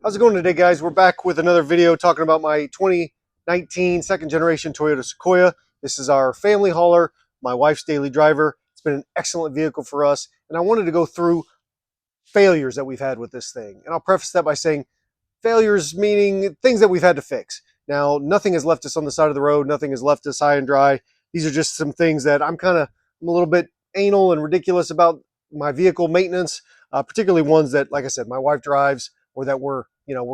How's it going today, guys? We're back with another video talking about my 2019 second generation Toyota Sequoia. This is our family hauler, my wife's daily driver. It's been an excellent vehicle for us, and I wanted to go through failures that we've had with this thing. And I'll preface that by saying failures meaning things that we've had to fix. Now, nothing has left us on the side of the road. Nothing has left us high and dry. These are just some things that I'm a little bit anal and ridiculous about my vehicle maintenance, particularly ones that, like I said, my wife drives, or that we're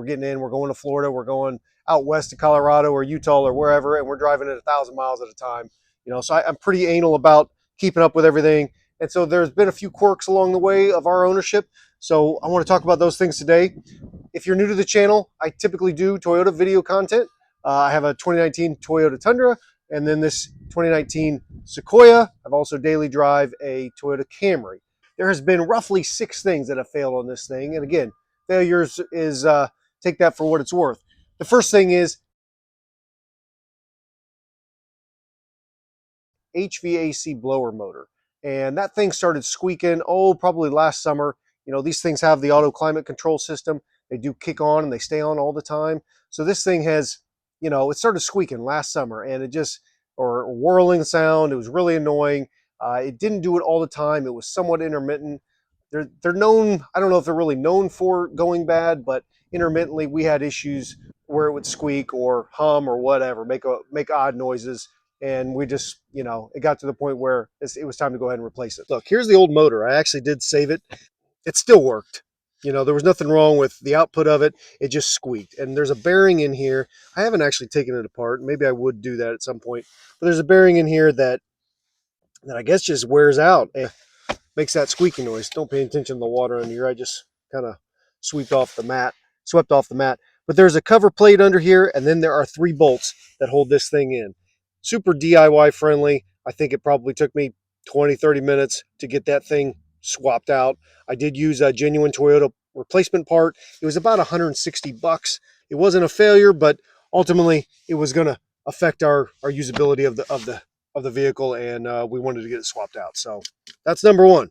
getting in. We're going to Florida. We're going out west to Colorado or Utah or wherever, and we're driving at 1,000 miles at a time. So I'm pretty anal about keeping up with everything. And so there's been a few quirks along the way of our ownership. So I want to talk about those things today. If you're new to the channel, I typically do Toyota video content. I have a 2019 Toyota Tundra, and then this 2019 Sequoia. I've also daily drive a Toyota Camry. There has been roughly 6 things that have failed on this thing. And again, failures is, take that for what it's worth. The first thing is HVAC blower motor. And that thing started squeaking, probably last summer. These things have the auto climate control system. They do kick on and they stay on all the time. So this thing has, it started squeaking last summer, and it just, or whirling sound. It was really annoying. It didn't do it all the time. It was somewhat intermittent. They're known, I don't know if they're really known for going bad, but intermittently we had issues where it would squeak or hum or whatever, make odd noises. And we just, it got to the point where it was time to go ahead and replace it. Look, here's the old motor. I actually did save it. It still worked. There was nothing wrong with the output of it. It just squeaked. And there's a bearing in here. I haven't actually taken it apart. Maybe I would do that at some point. But there's a bearing in here that I guess just wears out and makes that squeaky noise. Don't pay attention to the water under here. I just kind of swept off the mat. But there's a cover plate under here, and then there are 3 bolts that hold this thing in. Super DIY friendly. I think it probably took me 20-30 minutes to get that thing swapped out. I did use a genuine Toyota replacement part. It was about $160. It wasn't a failure, but ultimately it was going to affect our usability of the vehicle, and we wanted to get it swapped out. So that's number 1.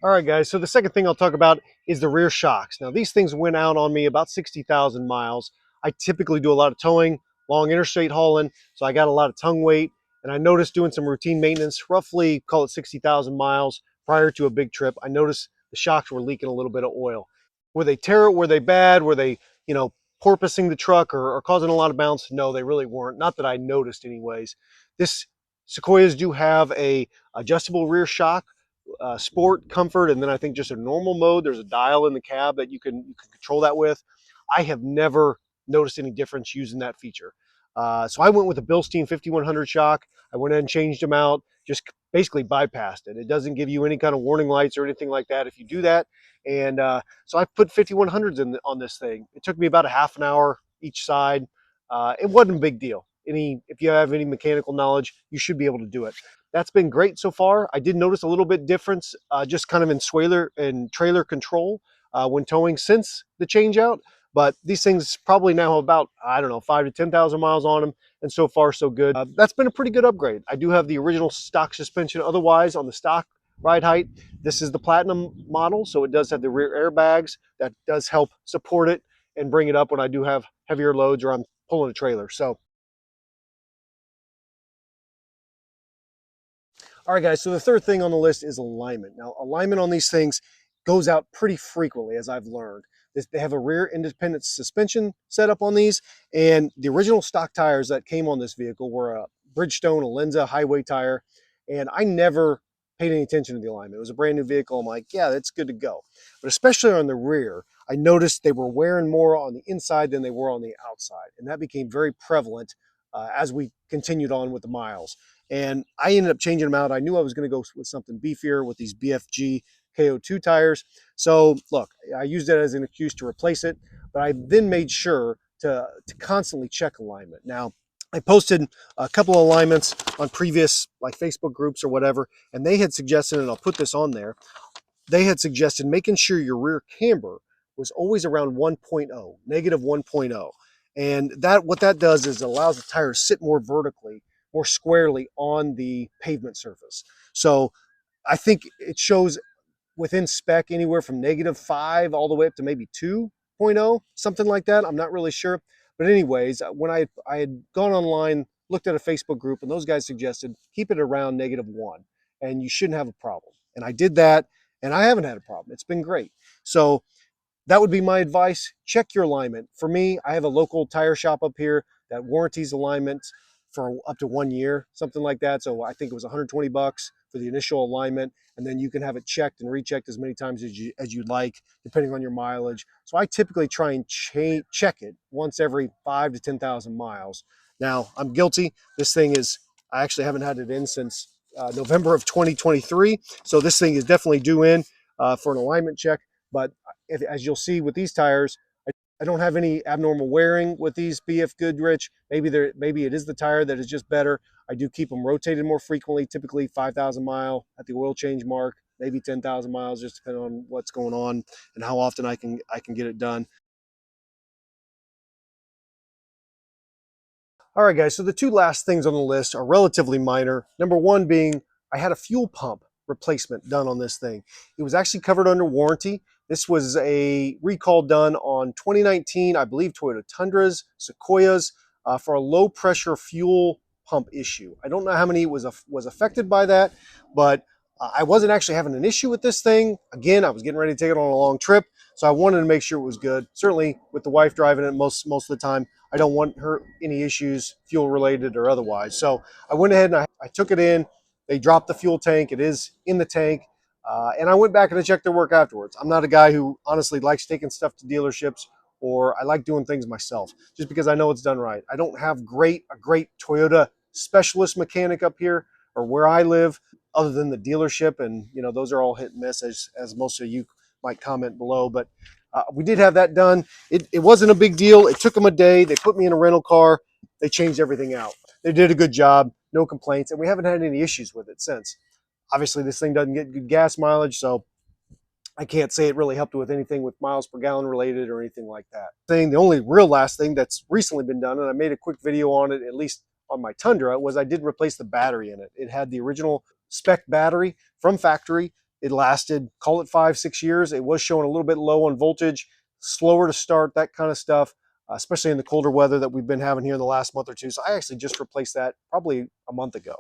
All right, guys, so the second thing I'll talk about is the rear shocks. Now, these things went out on me about 60,000 miles. I typically do a lot of towing, long interstate hauling, so I got a lot of tongue weight, and I noticed doing some routine maintenance, roughly call it 60,000 miles prior to a big trip. I noticed the shocks were leaking a little bit of oil. Were they terrible? Were they bad? Were they, porpoising the truck or causing a lot of bounce? No, they really weren't. Not that I noticed anyways. This Sequoias do have a adjustable rear shock, sport, comfort, and then I think just a normal mode. There's a dial in the cab that you can control that with. I have never noticed any difference using that feature. So I went with a Bilstein 5100 shock. I went ahead and changed them out, just basically bypassed it. It doesn't give you any kind of warning lights or anything like that if you do that. And so I put 5100s on this thing. It took me about a half an hour each side. It wasn't a big deal. If you have any mechanical knowledge, you should be able to do it. That's been great so far. I did notice a little bit difference just kind of in trailer control when towing since the change out. But these things probably now have about, I don't know, 5,000 to 10,000 miles on them. And so far, so good. That's been a pretty good upgrade. I do have the original stock suspension. Otherwise, on the stock ride height, this is the Platinum model. So it does have the rear airbags. That does help support it and bring it up when I do have heavier loads or I'm pulling a trailer. So, all right, guys, so the third thing on the list is alignment. Now, alignment on these things goes out pretty frequently, as I've learned. They have a rear independent suspension setup on these, and the original stock tires that came on this vehicle were a Bridgestone Alenza highway tire, and I never paid any attention to the alignment. It was a brand new vehicle. I'm like, yeah, that's good to go. But especially on the rear, I noticed they were wearing more on the inside than they were on the outside, and that became very prevalent as we continued on with the miles. And I ended up changing them out. I knew I was going to go with something beefier with these BFG KO2 tires. So look, I used it as an excuse to replace it, but I then made sure to constantly check alignment. Now, I posted a couple of alignments on previous like Facebook groups or whatever, and they had suggested, and I'll put this on there, they had suggested making sure your rear camber was always around 1.0, negative 1.0. And what that does is it allows the tire to sit more vertically, more squarely on the pavement surface. So I think it shows within spec anywhere from -5 all the way up to maybe 2.0, something like that. I'm not really sure. But anyways, when I had gone online, looked at a Facebook group, and those guys suggested keep it around -1, and you shouldn't have a problem. And I did that, and I haven't had a problem. It's been great. So that would be my advice. Check your alignment. For me, I have a local tire shop up here that warranties alignments for up to 1 year, something like that. So I think it was 120 bucks for the initial alignment, and then you can have it checked and rechecked as many times as you'd like, depending on your mileage. So I typically try and check it once every 5 to 10,000 miles. Now I'm guilty. This thing is, I actually haven't had it in since November of 2023. So this thing is definitely due in for an alignment check. But as you'll see with these tires, I don't have any abnormal wearing with these BF Goodrich. Maybe it is the tire that is just better. I do keep them rotated more frequently, typically 5,000 mile at the oil change mark, maybe 10,000 miles, just depending on what's going on and how often I can get it done. All right, guys, so the two last things on the list are relatively minor. Number one being I had a fuel pump replacement done on this thing. It was actually covered under warranty. This was a recall done on 2019, I believe, Toyota Tundras, Sequoias, for a low pressure fuel pump issue. I don't know how many was affected by that, but I wasn't actually having an issue with this thing. Again, I was getting ready to take it on a long trip, so I wanted to make sure it was good. Certainly, with the wife driving it most of the time, I don't want her any issues, fuel related or otherwise. So I went ahead and I took it in. They dropped the fuel tank. It is in the tank. And I went back and I checked their work afterwards. I'm not a guy who honestly likes taking stuff to dealerships, or I like doing things myself just because I know it's done right. I don't have a great Toyota specialist mechanic up here or where I live other than the dealership. And, those are all hit and miss, as most of you might comment below. But we did have that done. It wasn't a big deal. It took them a day. They put me in a rental car. They changed everything out. They did a good job. No complaints. And we haven't had any issues with it since. Obviously, this thing doesn't get good gas mileage, so I can't say it really helped with anything with miles per gallon related or anything like that. The only real last thing that's recently been done, and I made a quick video on it, at least on my Tundra, was I did replace the battery in it. It had the original spec battery from factory. It lasted, call it 5-6 years. It was showing a little bit low on voltage, slower to start, that kind of stuff, especially in the colder weather that we've been having here in the last month or two. So I actually just replaced that probably a month ago.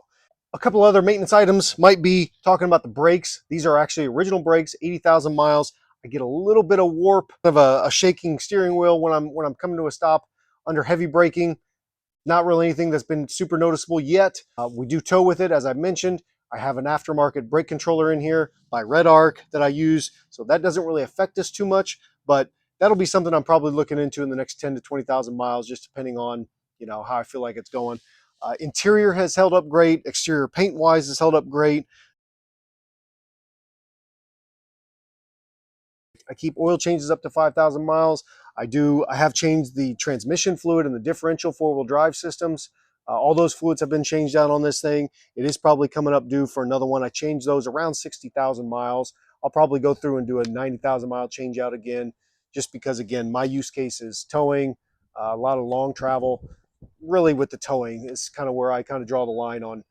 A couple other maintenance items might be talking about the brakes. These are actually original brakes, 80,000 miles. I get a little bit of warp of a shaking steering wheel when I'm coming to a stop under heavy braking. Not really anything that's been super noticeable yet. We do tow with it, as I mentioned. I have an aftermarket brake controller in here by Red Arc that I use, so that doesn't really affect us too much, but that'll be something I'm probably looking into in the next 10 to 20,000 miles, just depending on, how I feel like it's going. Interior has held up great. Exterior paint wise has held up great. I keep oil changes up to 5,000 miles. I have changed the transmission fluid and the differential four-wheel drive systems. All those fluids have been changed out on this thing. It is probably coming up due for another one. I changed those around 60,000 miles. I'll probably go through and do a 90,000 mile change out again, just because, again, my use case is towing, a lot of long travel. Really, with the towing is kind of where I kind of draw the line on,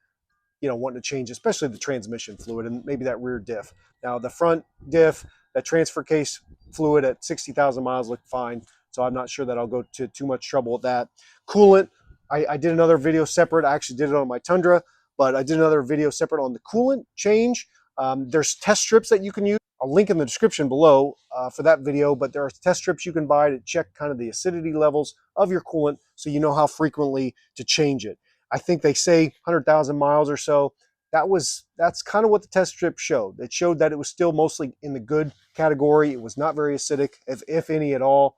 wanting to change, especially the transmission fluid and maybe that rear diff. Now, the front diff, that transfer case fluid at 60,000 miles looked fine, so I'm not sure that I'll go to too much trouble with that. Coolant, I did another video separate. I actually did it on my Tundra, but I did another video separate on the coolant change. There's test strips that you can use. I'll link in the description below for that video, but there are test strips you can buy to check kind of the acidity levels of your coolant so you know how frequently to change it. I think they say 100,000 miles or so. That's kind of what the test strip showed. It showed that it was still mostly in the good category. It was not very acidic, if any at all.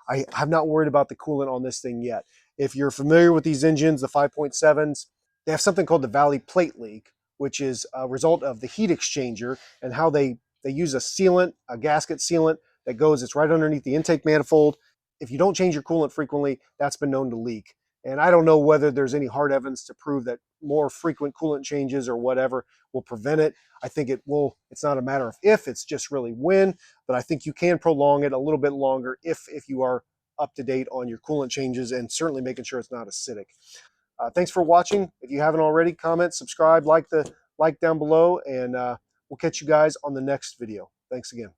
I have not worried about the coolant on this thing yet. If you're familiar with these engines, the 5.7s, they have something called the valley plate leak, which is a result of the heat exchanger and how they use a sealant, a gasket sealant it's right underneath the intake manifold. If you don't change your coolant frequently, that's been known to leak. And I don't know whether there's any hard evidence to prove that more frequent coolant changes or whatever will prevent it. I think it will. It's not a matter of if, it's just really when. But I think you can prolong it a little bit longer if you are up to date on your coolant changes and certainly making sure it's not acidic. Thanks for watching. If you haven't already, comment, subscribe, like down below, and we'll catch you guys on the next video. Thanks again.